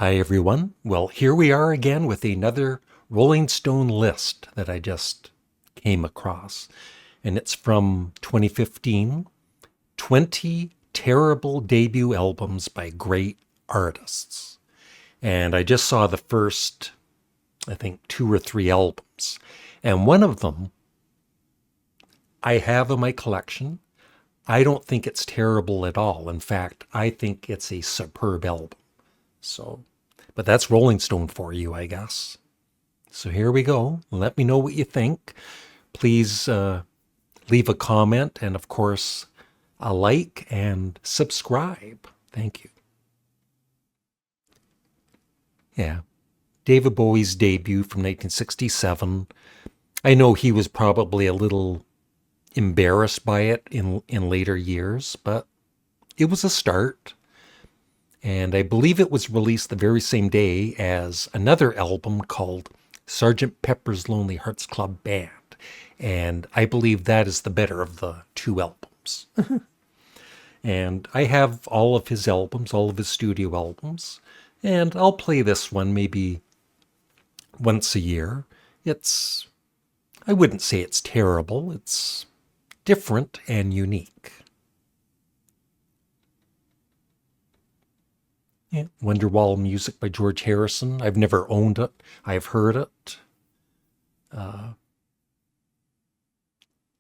Hi, everyone. Well, here we are again with another Rolling Stone list that I just came across. And it's from 2015, 20 terrible debut albums by great artists. And I just saw the first, I think, two or three albums. And one of them I have in my collection. I don't think it's terrible at all. In fact, I think it's a superb album. So, but that's Rolling Stone for you, I guess. So here we go. Let me know what you think. Please leave a comment and, of course, a like and subscribe. Thank you. Yeah. David Bowie's debut from 1967. I know he was probably a little embarrassed by it in later years, but it was a start. And I believe it was released the very same day as another album called Sgt. Pepper's Lonely Hearts Club Band. And I believe that is the better of the two albums. And I have all of his albums, all of his studio albums. And I'll play this one maybe once a year. I wouldn't say it's terrible. It's different and unique. Yeah. Wonderwall music by George Harrison. I've never owned it. I've heard it. Not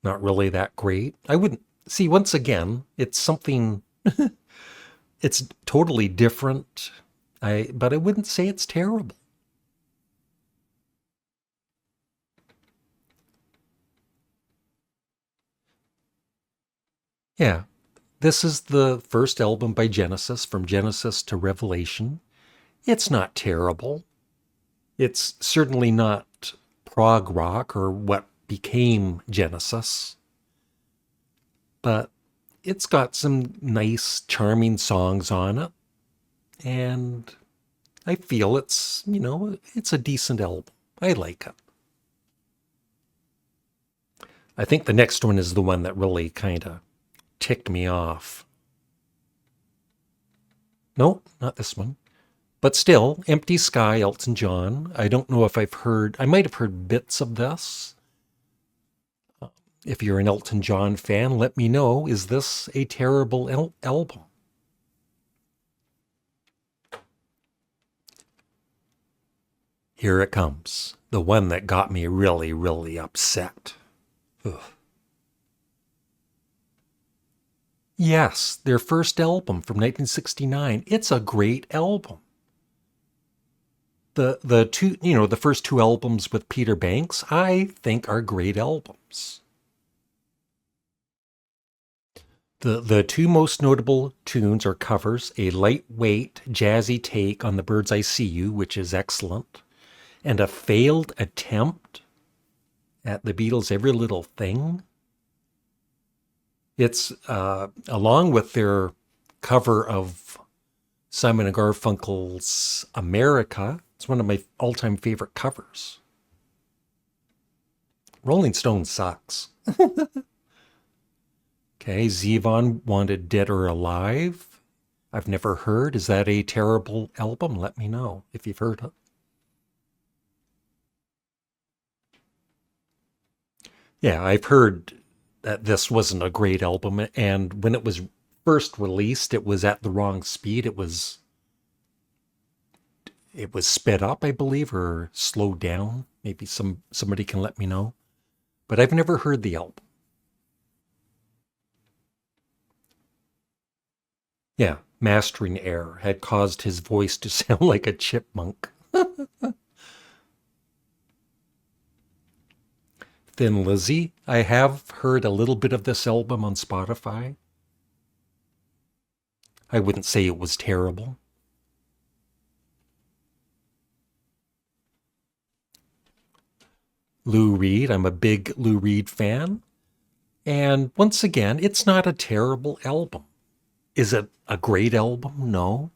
really that great. I wouldn't see, once again, it's something, it's totally different. But I wouldn't say it's terrible. Yeah. This is the first album by Genesis, from Genesis to Revelation. It's not terrible. It's certainly not prog rock or what became Genesis, but it's got some nice, charming songs on it, and I feel it's a decent album. I like it. I think the next one is the one that really kind of ticked me off. No, not this one. But still, Empty Sky, Elton John. I don't know if I might have heard bits of this. If you're an Elton John fan, let me know. Is this a terrible album? Here it comes. The one that got me really, really upset. Ugh. Yes, their first album from 1969. It's a great album. The first two albums with Peter Banks, I think are great albums. The two most notable tunes are covers, a lightweight, jazzy take on The Birds I See You, which is excellent, and a failed attempt at the Beatles' Every Little Thing. It's along with their cover of Simon and Garfunkel's America. It's one of my all-time favorite covers. Rolling Stone sucks. Okay, Zevon wanted Dead or Alive. I've never heard. Is that a terrible album? Let me know if you've heard it. Yeah, I've heard that this wasn't a great album, and when it was first released, it was at the wrong speed. It was sped up, I believe, or slowed down. Maybe somebody can let me know. But I've never heard the album. Yeah, mastering error had caused his voice to sound like a chipmunk. Thin Lizzy, I have heard a little bit of this album on Spotify. I wouldn't say it was terrible. Lou Reed, I'm a big Lou Reed fan. And once again, it's not a terrible album. Is it a great album? No.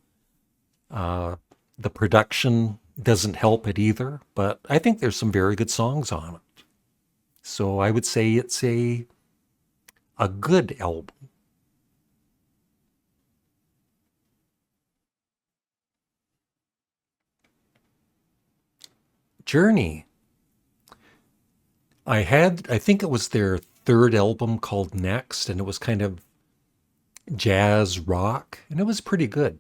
Uh, the production doesn't help it either, but I think there's some very good songs on it. So I would say it's a good album. Journey. I think it was their third album called Next, and it was kind of jazz rock, and it was pretty good.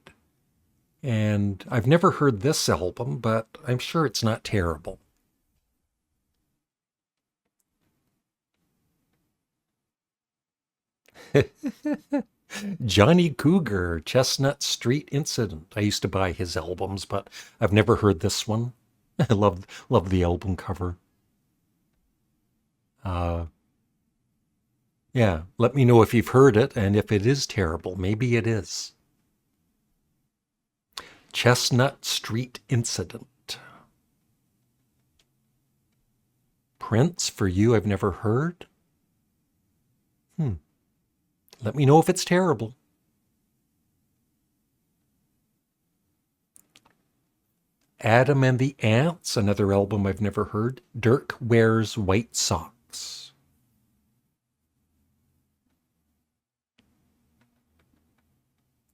And I've never heard this album, but I'm sure it's not terrible. Johnny Cougar, Chestnut Street Incident. I used to buy his albums, but I've never heard this one. I love the album cover. Uh, yeah, let me know if you've heard it and if it is terrible. Maybe it is. Chestnut Street Incident. Prince, For You I've Never Heard. Let me know if it's terrible. Adam and the Ants, another album I've never heard. Dirk Wears White Socks.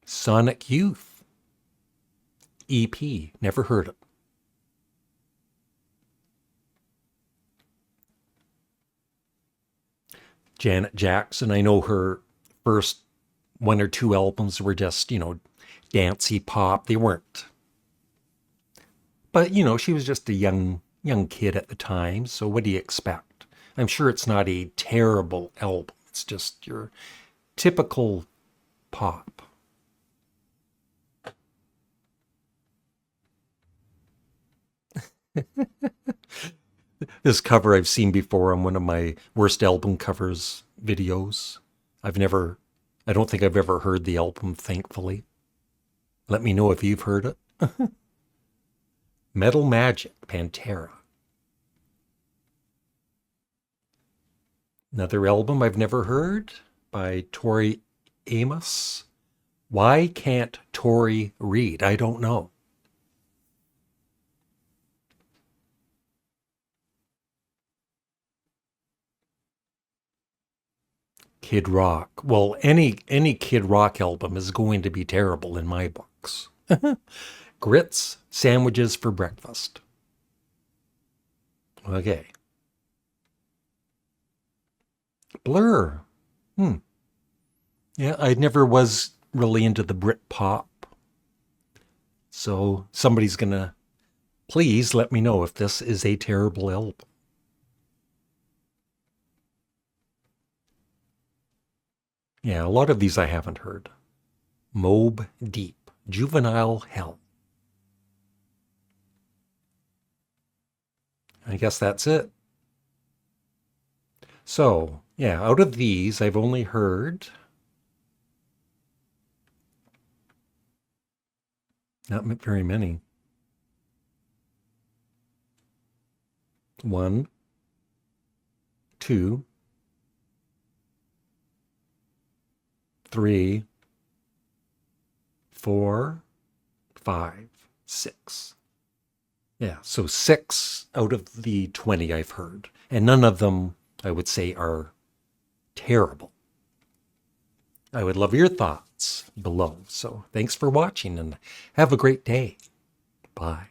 Sonic Youth. EP, never heard it. Janet Jackson, I know her first one or two albums were just, dancey pop. They weren't. But, she was just a young kid at the time, so what do you expect? I'm sure it's not a terrible album. It's just your typical pop. This cover I've seen before on one of my worst album covers videos. I don't think I've ever heard the album, thankfully. Let me know if you've heard it. Metal Magic, Pantera. Another album I've never heard by Tori Amos. Why can't Tori read? I don't know. Kid Rock. Well, any Kid Rock album is going to be terrible in my books. Grits, sandwiches for breakfast. Okay. Blur. Yeah, I never was really into the Brit pop. So somebody's gonna please let me know if this is a terrible album. Yeah, a lot of these I haven't heard. Mobe Deep, Juvenile Hell. I guess that's it. So, yeah, out of these, I've only heard not very many. One, two, three, four, five, six. Yeah, so 6 out of the 20 I've heard. And none of them, I would say, are terrible. I would love your thoughts below. So thanks for watching and have a great day. Bye.